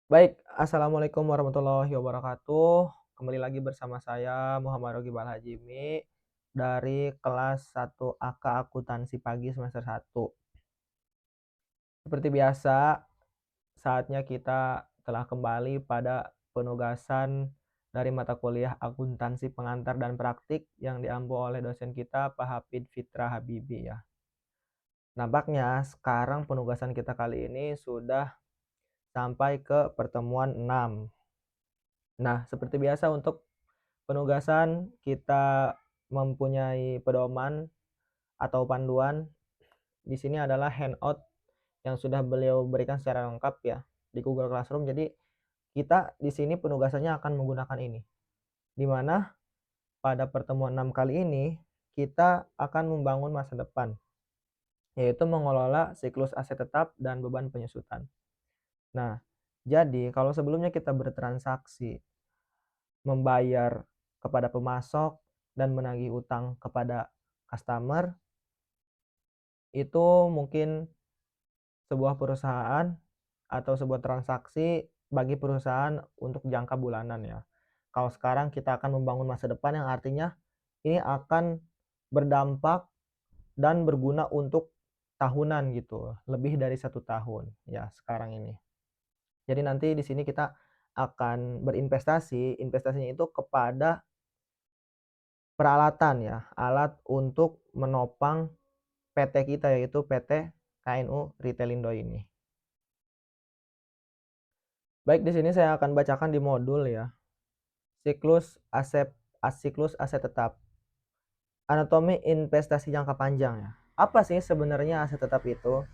Baik, assalamualaikum warahmatullahi wabarakatuh. Kembali lagi bersama saya Muhammad Rogibal Hajimi dari kelas 1 AK Akuntansi Pagi semester 1. Seperti biasa, saatnya kita telah kembali pada penugasan dari mata kuliah akuntansi pengantar dan praktik yang diampu oleh dosen kita Pak Hafid Fitra Habibi ya. Nampaknya sekarang penugasan kita kali ini sudah sampai ke pertemuan 6. Nah, seperti biasa untuk penugasan kita mempunyai pedoman atau panduan. Di sini adalah handout yang sudah beliau berikan secara lengkap ya di Google Classroom. Jadi kita di sini penugasannya akan menggunakan ini. Di mana pada pertemuan 6 kali ini kita akan membangun masa depan, yaitu mengelola siklus aset tetap dan beban penyusutan. Nah, jadi kalau sebelumnya kita bertransaksi membayar kepada pemasok dan menagih utang kepada customer, itu mungkin sebuah perusahaan atau sebuah transaksi bagi perusahaan untuk jangka bulanan ya. Kalau sekarang kita akan membangun masa depan yang artinya ini akan berdampak dan berguna untuk tahunan gitu, lebih dari 1 tahun ya sekarang ini. Jadi nanti di sini kita akan berinvestasi, investasinya itu kepada peralatan ya, alat untuk menopang PT kita yaitu PT KNU Retailindo ini. Baik, di sini saya akan bacakan di modul ya. Siklus aset tetap. Anatomi investasi jangka panjang ya. Apa sih sebenarnya aset tetap itu?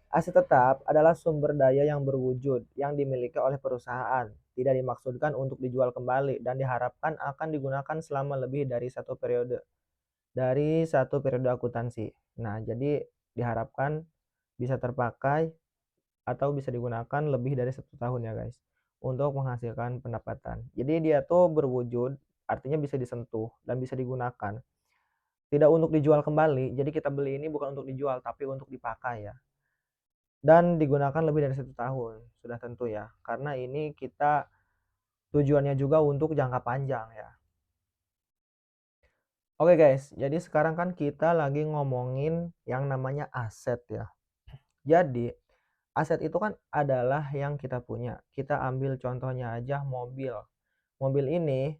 Aset tetap adalah sumber daya yang berwujud yang dimiliki oleh perusahaan, tidak dimaksudkan untuk dijual kembali dan diharapkan akan digunakan selama lebih dari satu periode akuntansi. Nah, jadi diharapkan bisa terpakai atau bisa digunakan lebih dari 1 tahun ya guys, untuk menghasilkan pendapatan. Jadi dia tuh berwujud, artinya bisa disentuh dan bisa digunakan. Tidak untuk dijual kembali, jadi kita beli ini bukan untuk dijual tapi untuk dipakai ya. Dan digunakan lebih dari 1 tahun, sudah tentu ya. Karena ini kita tujuannya juga untuk jangka panjang ya. Oke guys, jadi sekarang kan kita lagi ngomongin yang namanya aset ya. Jadi aset itu kan adalah yang kita punya. Kita ambil contohnya aja mobil. Mobil ini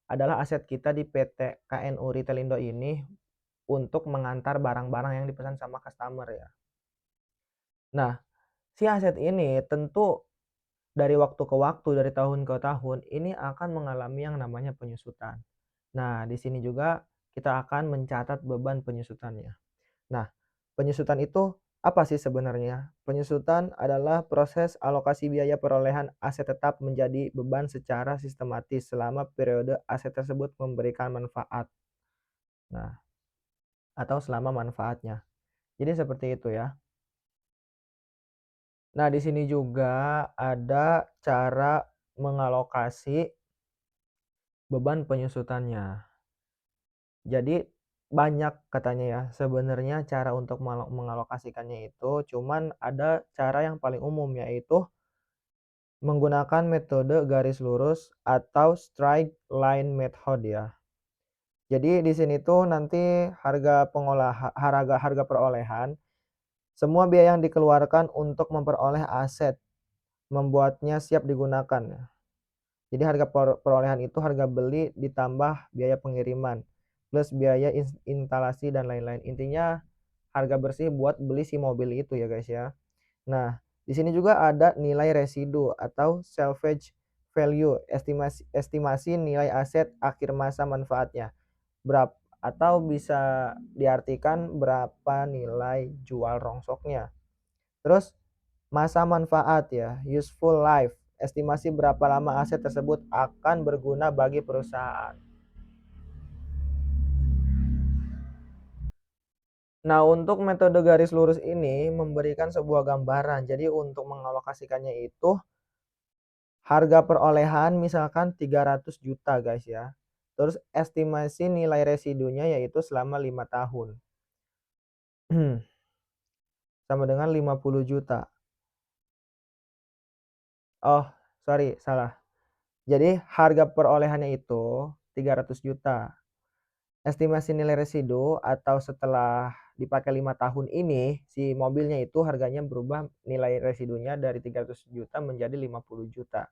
adalah aset kita di PT KNU Retailindo ini untuk mengantar barang-barang yang dipesan sama customer ya. Nah, si aset ini tentu dari waktu ke waktu, dari tahun ke tahun, ini akan mengalami yang namanya penyusutan. Nah, di sini juga kita akan mencatat beban penyusutannya. Nah, penyusutan itu apa sih sebenarnya? Penyusutan adalah proses alokasi biaya perolehan aset tetap menjadi beban secara sistematis selama periode aset tersebut memberikan manfaat. Nah, atau selama manfaatnya. Jadi seperti itu ya. Nah, di sini juga ada cara mengalokasi beban penyusutannya. Jadi banyak katanya ya sebenarnya cara untuk mengalokasikannya itu, cuman ada cara yang paling umum yaitu menggunakan metode garis lurus atau straight line method ya. Jadi di sini tuh nanti harga perolehan, semua biaya yang dikeluarkan untuk memperoleh aset membuatnya siap digunakan. Jadi harga perolehan itu harga beli ditambah biaya pengiriman plus biaya instalasi dan lain-lain. Intinya harga bersih buat beli si mobil itu ya guys ya. Nah, di sini juga ada nilai residu atau salvage value, estimasi nilai aset akhir masa manfaatnya. Atau bisa diartikan berapa nilai jual rongsoknya. Terus masa manfaat ya, useful life, estimasi berapa lama aset tersebut akan berguna bagi perusahaan. Nah, untuk metode garis lurus ini memberikan sebuah gambaran. Jadi untuk mengalokasikannya itu harga perolehan misalkan 300 juta guys ya. Terus estimasi nilai residunya yaitu selama 5 tahun. Sama dengan 50 juta. Oh, sorry salah. Jadi harga perolehannya itu 300 juta. Estimasi nilai residu atau setelah dipakai 5 tahun ini, si mobilnya itu harganya berubah nilai residunya dari 300 juta menjadi 50 juta.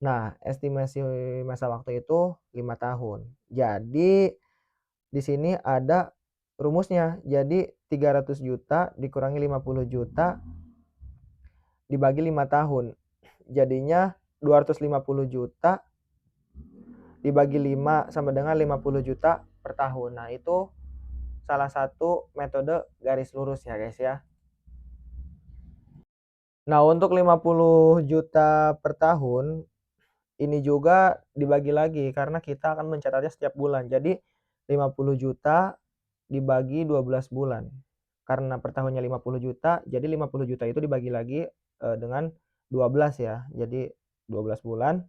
Nah, estimasi masa waktu itu 5 tahun. Jadi di sini ada rumusnya. Jadi 300 juta dikurangi 50 juta dibagi 5 tahun. Jadinya 250 juta dibagi 5 sama dengan 50 juta per tahun. Nah, itu salah satu metode garis lurus ya, guys ya. Nah, untuk 50 juta per tahun ini juga dibagi lagi karena kita akan mencatatnya setiap bulan. Jadi 50 juta dibagi 12 bulan. Karena per tahunnya 50 juta, jadi 50 juta itu dibagi lagi dengan 12 ya. Jadi 12 bulan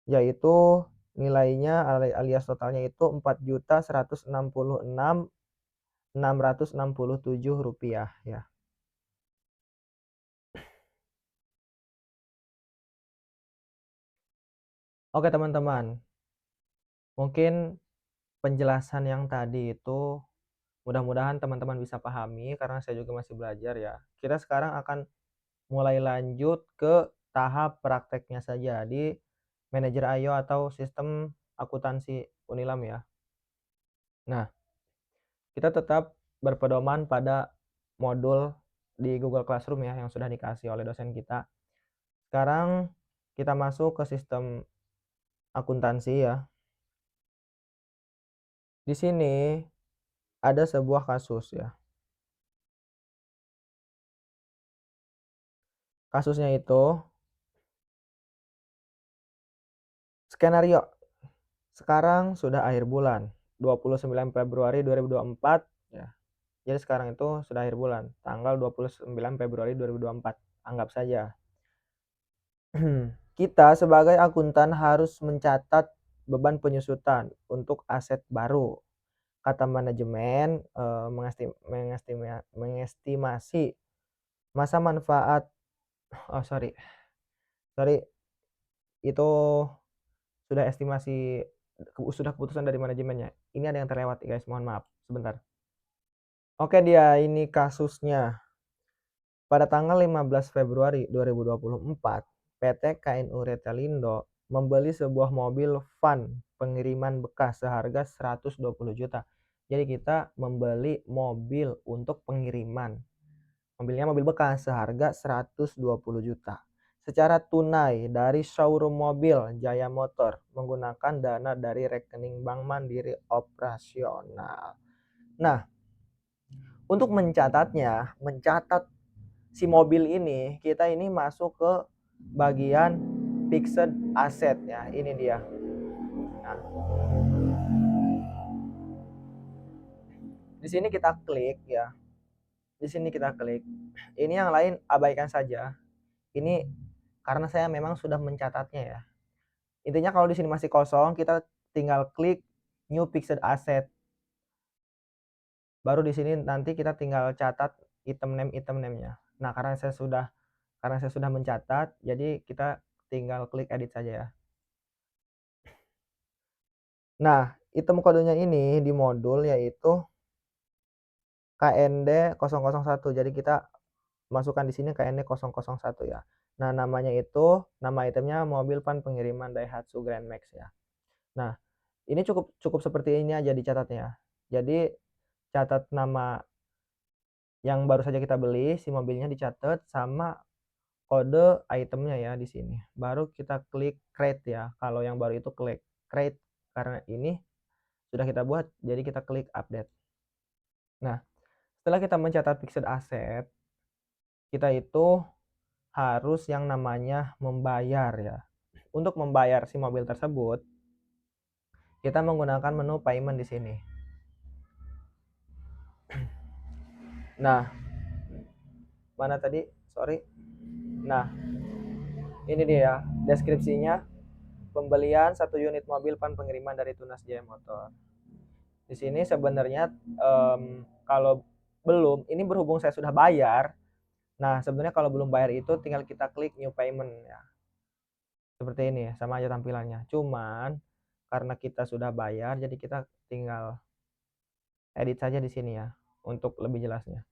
yaitu nilainya alias totalnya itu Rp4.166.667 ya. Oke teman-teman, mungkin penjelasan yang tadi itu mudah-mudahan teman-teman bisa pahami karena saya juga masih belajar ya. Kita sekarang akan mulai lanjut ke tahap prakteknya saja di manajer IO atau sistem akuntansi Unilam ya. Nah, kita tetap berpedoman pada modul di Google Classroom ya yang sudah dikasih oleh dosen kita. Sekarang kita masuk ke sistem akuntansi ya. Di sini ada sebuah kasus ya. Kasusnya itu skenario. Sekarang sudah akhir bulan, 29 Februari 2024 ya. Jadi sekarang itu sudah akhir bulan, tanggal 29 Februari 2024. Anggap saja. Kita sebagai akuntan harus mencatat beban penyusutan untuk aset baru. Kata manajemen mengestimasi masa manfaat. Oh sorry, itu sudah estimasi, sudah keputusan dari manajemennya. Ini ada yang terlewat guys, mohon maaf sebentar. Oke, dia ini kasusnya. Pada tanggal 15 Februari 2024, PT KNU Retelindo membeli sebuah mobil van pengiriman bekas seharga 120 juta. Jadi kita membeli mobil untuk pengiriman. Mobilnya mobil bekas seharga 120 juta. Secara tunai dari showroom mobil Jaya Motor menggunakan dana dari rekening Bank Mandiri operasional. Nah, untuk mencatat si mobil ini, kita ini masuk ke bagian fixed asset ya. Ini dia. Nah, di sini kita klik ya. Di sini kita klik. Ini yang lain abaikan saja. Ini karena saya memang sudah mencatatnya ya. Intinya kalau di sini masih kosong, kita tinggal klik new fixed asset. Baru di sini nanti kita tinggal catat item name-nya. Nah, karena saya sudah mencatat, jadi kita tinggal klik edit saja ya. Nah, item kodenya ini di modul yaitu KND 001. Jadi kita masukkan di sini KND 001 ya. Nah, namanya itu, nama itemnya mobil van pengiriman Daihatsu Grand Max ya. Nah, ini cukup seperti ini aja dicatatnya. Jadi catat nama yang baru saja kita beli, si mobilnya dicatat sama kode itemnya ya di sini. Baru kita klik create ya. Kalau yang baru itu klik create karena ini sudah kita buat, jadi kita klik update. Nah, setelah kita mencatat fixed asset, kita itu harus yang namanya membayar ya. Untuk membayar si mobil tersebut, kita menggunakan menu payment di sini. Nah, mana tadi? Sorry. Nah, ini dia deskripsinya. Pembelian 1 unit mobil van pengiriman dari Tunas Jaya Motor. Di sini sebenarnya kalau belum, ini berhubung saya sudah bayar. Nah, sebenarnya kalau belum bayar itu tinggal kita klik new payment ya. Seperti ini, sama aja tampilannya. Cuman karena kita sudah bayar, jadi kita tinggal edit saja di sini ya, untuk lebih jelasnya.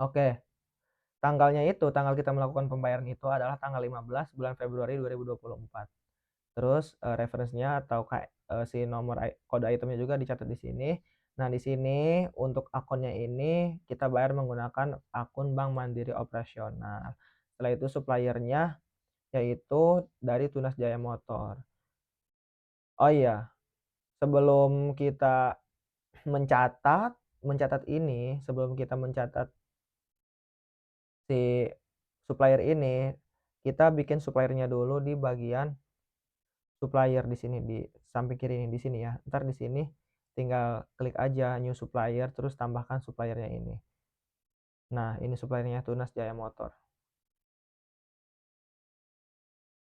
Oke, tanggalnya itu, tanggal kita melakukan pembayaran itu adalah tanggal 15 bulan Februari 2024. Terus referensinya atau kayak si nomor kode itemnya juga dicatat di sini. Nah, di sini untuk akunnya ini kita bayar menggunakan akun Bank Mandiri Operasional. Setelah itu suppliernya yaitu dari Tunas Jaya Motor. Oh iya, sebelum kita mencatat sebelum kita mencatat si supplier ini, kita bikin suppliernya dulu di bagian supplier di sini di samping kiri ini di sini ya. Ntar di sini tinggal klik aja new supplier terus tambahkan suppliernya ini. Nah, ini suppliernya Tunas Jaya Motor.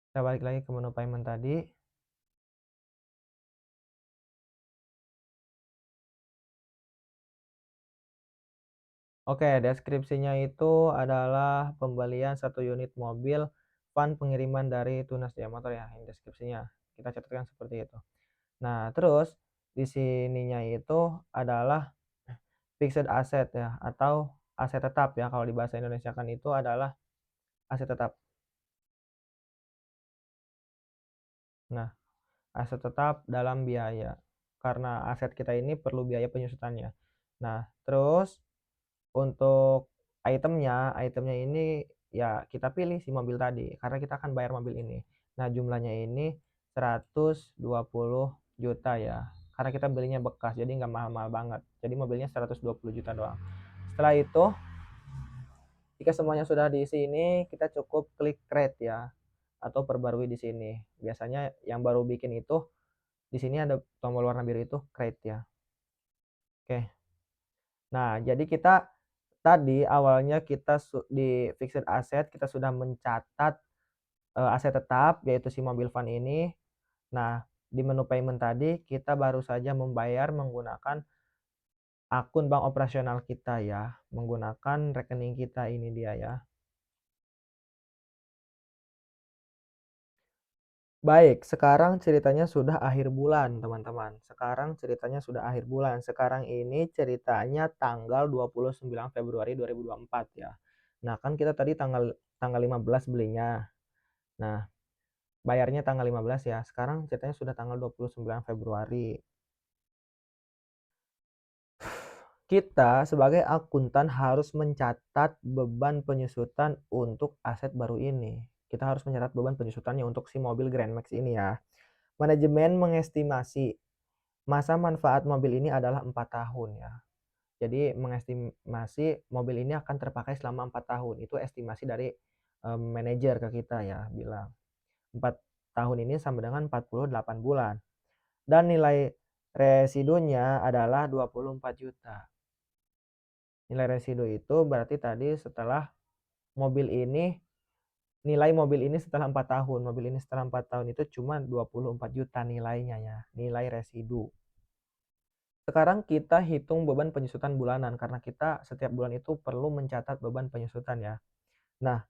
Kita balik lagi ke menu payment tadi. Oke, deskripsinya itu adalah pembelian 1 unit mobil van pengiriman dari Tunas Jaya Motor ya. Ini deskripsinya. Kita catatkan seperti itu. Nah, terus di sininya itu adalah fixed asset ya atau aset tetap ya. Kalau di bahasa Indonesia kan itu adalah aset tetap. Nah, aset tetap dalam biaya. Karena aset kita ini perlu biaya penyusutannya. Nah, terus untuk itemnya ini ya kita pilih si mobil tadi karena kita akan bayar mobil ini. Nah, jumlahnya ini 120 juta ya. Karena kita belinya bekas jadi nggak mahal-mahal banget. Jadi mobilnya 120 juta doang. Setelah itu jika semuanya sudah diisi ini kita cukup klik create ya atau perbarui di sini. Biasanya yang baru bikin itu di sini ada tombol warna biru itu create ya. Oke. Nah, jadi kita tadi awalnya kita di fixed asset kita sudah mencatat aset tetap yaitu si mobil van ini. Nah, di menu payment tadi kita baru saja membayar menggunakan akun bank operasional kita ya, menggunakan rekening kita ini dia ya. Baik, sekarang ceritanya sudah akhir bulan, teman-teman. Sekarang ceritanya sudah akhir bulan. Sekarang ini ceritanya tanggal 29 Februari 2024 ya. Nah, kan kita tadi tanggal tanggal 15 belinya. Nah, bayarnya tanggal 15 ya. Sekarang ceritanya sudah tanggal 29 Februari. Kita sebagai akuntan harus mencatat beban penyusutan untuk aset baru ini. Kita harus mencatat beban penyusutannya untuk si mobil Grand Max ini ya. Manajemen mengestimasi masa manfaat mobil ini adalah 4 tahun ya. Jadi mengestimasi mobil ini akan terpakai selama 4 tahun. Itu estimasi dari manajer ke kita ya, bilang 4 tahun ini sama dengan 48 bulan. Dan nilai residunya adalah 24 juta. Nilai residu itu berarti tadi setelah mobil ini nilai mobil ini setelah 4 tahun. Mobil ini setelah 4 tahun itu cuma 24 juta nilainya ya, nilai residu. Sekarang kita hitung beban penyusutan bulanan karena kita setiap bulan itu perlu mencatat beban penyusutan ya. Nah,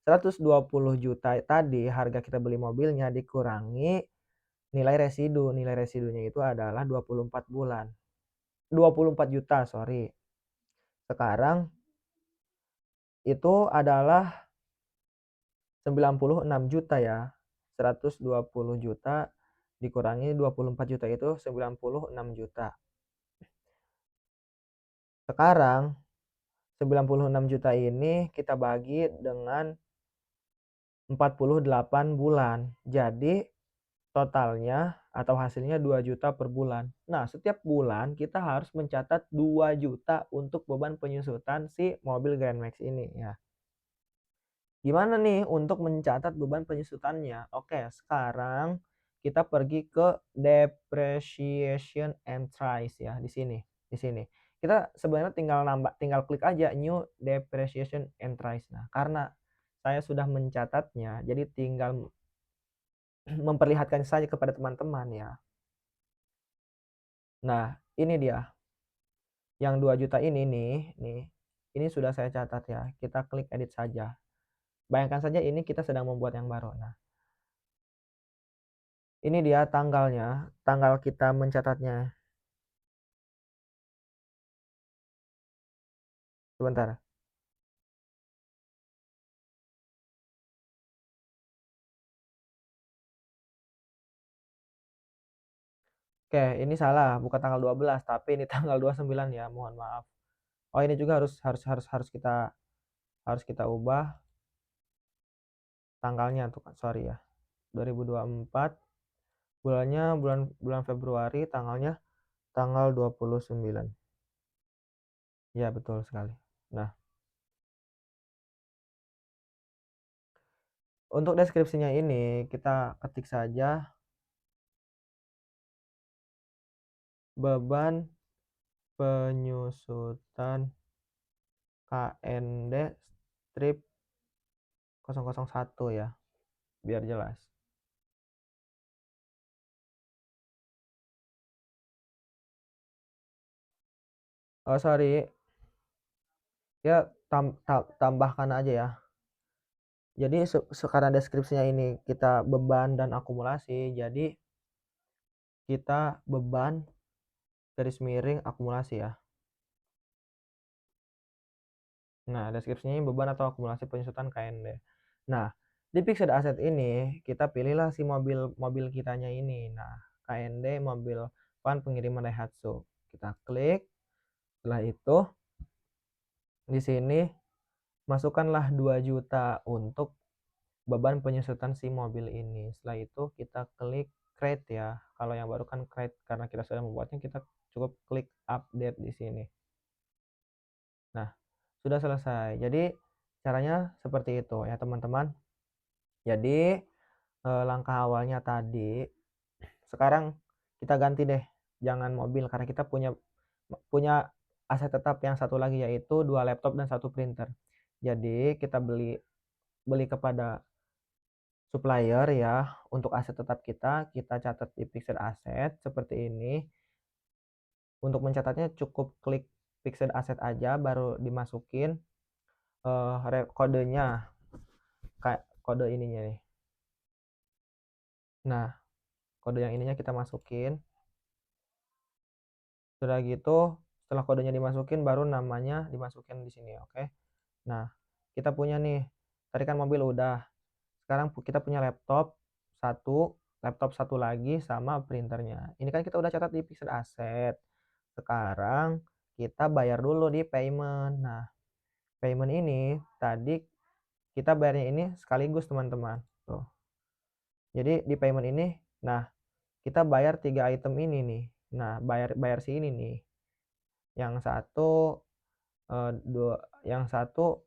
120 juta tadi harga kita beli mobilnya dikurangi nilai residu. Nilai residunya itu adalah 24 bulan. 24 juta, sorry. Sekarang itu adalah 96 juta ya. 120 juta dikurangi 24 juta itu 96 juta. Sekarang 96 juta ini kita bagi dengan 48 bulan. Jadi totalnya atau hasilnya 2 juta per bulan. Nah, setiap bulan kita harus mencatat 2 juta untuk beban penyusutan si mobil Grand Max ini ya. Gimana nih untuk mencatat beban penyusutannya? Oke, sekarang kita pergi ke depreciation and price ya di sini, di sini. Kita sebenarnya tinggal klik aja new depreciation and price. Nah, karena saya sudah mencatatnya, jadi tinggal memperlihatkan saja kepada teman-teman ya. Nah, ini dia. Yang 2 juta ini nih, ini sudah saya catat ya. Kita klik edit saja. bayangkan saja ini kita sedang membuat yang baru. Nah, ini dia tanggalnya, tanggal kita mencatatnya. Sebentar. Oke, ini salah, bukan tanggal 12, tapi ini tanggal 29 ya, mohon maaf. Oh, ini juga harus kita ubah tanggalnya tuh, sorry ya. 2024, bulannya bulan bulan Februari, tanggalnya tanggal 29. Ya, betul sekali. Nah, untuk deskripsinya ini kita ketik saja beban penyusutan KND strip 001 ya, biar jelas. Oh, sorry. Ya, tambahkan aja ya. Jadi sekarang deskripsinya ini kita beban dan akumulasi, jadi kita beban garis miring akumulasi ya. Nah, deskripsinya beban atau akumulasi penyusutan KND. Nah, di fixed asset ini kita pilihlah si mobil kitanya ini. Nah, KND mobil van pengiriman Daihatsu. Kita klik. Setelah itu di sini masukkanlah 2 juta untuk beban penyusutan si mobil ini. Setelah itu kita klik create ya. Kalau yang baru kan create, karena kita sudah membuatnya, kita cukup klik update di sini. Nah, sudah selesai. Jadi caranya seperti itu ya teman-teman. Jadi langkah awalnya tadi, sekarang kita ganti deh, jangan mobil, karena kita punya punya aset tetap yang satu lagi, yaitu 2 laptop dan 1 printer. Jadi kita beli beli kepada supplier ya untuk aset tetap kita catat di fixed asset seperti ini. Untuk mencatatnya cukup klik fixed asset aja, baru dimasukin kodenya, kayak kode ininya nih. Nah, kode yang ininya kita masukin. Sudah gitu, setelah kodenya dimasukin, baru namanya dimasukin di sini, oke. Nah, kita punya nih, tadi kan mobil udah, sekarang kita punya laptop satu lagi sama printernya. Ini kan kita udah catat di fixed asset. Sekarang kita bayar dulu di payment. Nah, payment ini tadi kita bayarnya ini sekaligus teman-teman. Tuh. Jadi di payment ini, nah kita bayar 3 item ini nih. Nah, bayar bayar si ini nih. Yang satu dua, yang satu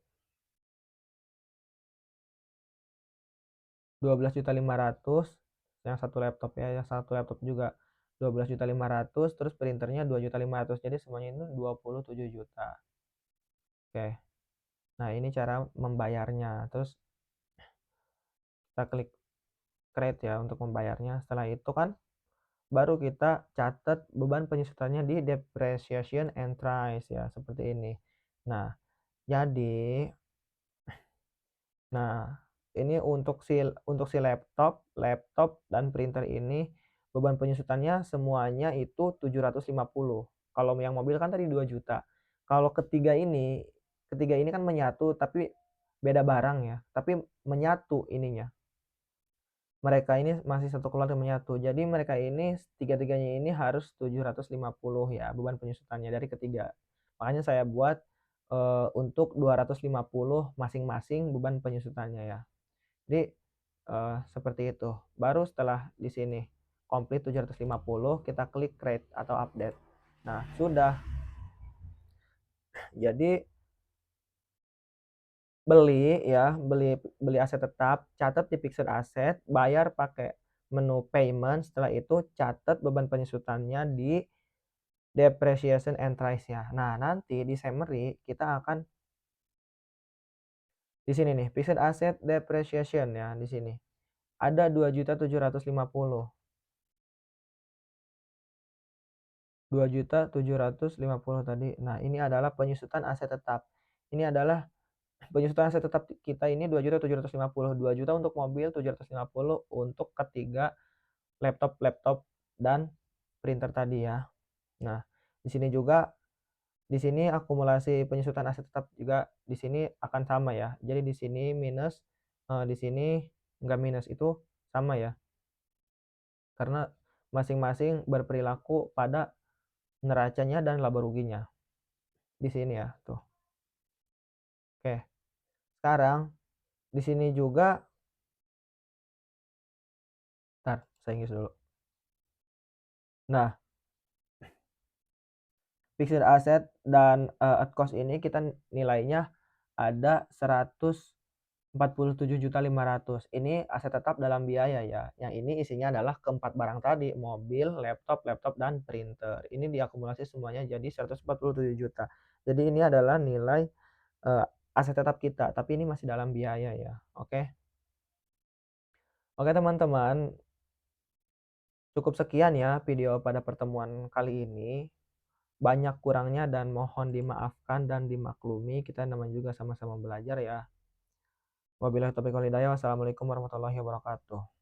12.500.000, yang satu laptop ya, yang satu laptop juga 12.500.000, terus printernya 2.500.000. Jadi semuanya itu 27 juta. Oke. Nah, ini cara membayarnya. Terus kita klik create ya untuk membayarnya. Setelah itu kan baru kita catat beban penyusutannya di depreciation and price ya, seperti ini. Nah, jadi ini untuk si laptop dan printer ini beban penyusutannya semuanya itu 750. Kalau yang mobil kan tadi 2 juta. Kalau ketiga ini kan menyatu tapi beda barang ya, tapi menyatu ininya. Mereka ini masih satu keluarga menyatu. Jadi mereka ini tiga-tiganya ini harus 750 ya beban penyusutannya dari ketiga. Makanya saya buat untuk 250 masing-masing beban penyusutannya ya. Jadi seperti itu. Baru setelah di sini komplit 750, kita klik create atau update. Nah, sudah. Jadi beli aset tetap, catat di fixed asset, bayar pakai menu payment, setelah itu catat beban penyusutannya di depreciation and price ya. Nah, nanti di summary kita akan di sini nih, fixed asset depreciation ya, di sini. Ada 2.750. 2.750 tadi. Nah, ini adalah penyusutan aset tetap. Ini adalah Penyesuaian aset tetap kita ini 2.750.000, 2.000.000 untuk mobil, 750 untuk ketiga laptop dan printer tadi ya. Nah, di sini juga di sini akumulasi penyesuaian aset tetap juga di sini akan sama ya. Jadi di sini minus, di sini enggak minus, itu sama ya. Karena masing-masing berperilaku pada neracanya dan laba ruginya. Di sini ya, tuh. Oke. Sekarang di sini juga saya inggris dulu. Nah, fixed asset dan at cost ini kita nilainya ada 147.500.000. Ini aset tetap dalam biaya ya. Yang ini isinya adalah keempat barang tadi, mobil, laptop, dan printer. Ini diakumulasi semuanya jadi 147 juta. Jadi ini adalah nilai aset tetap kita, tapi ini masih dalam biaya ya. Oke. Oke teman-teman, cukup sekian ya video pada pertemuan kali ini. Banyak kurangnya dan mohon dimaafkan dan dimaklumi, kita namanya juga sama-sama belajar ya. Wabillahi taufiq wal hidayah. Wassalamualaikum warahmatullahi wabarakatuh.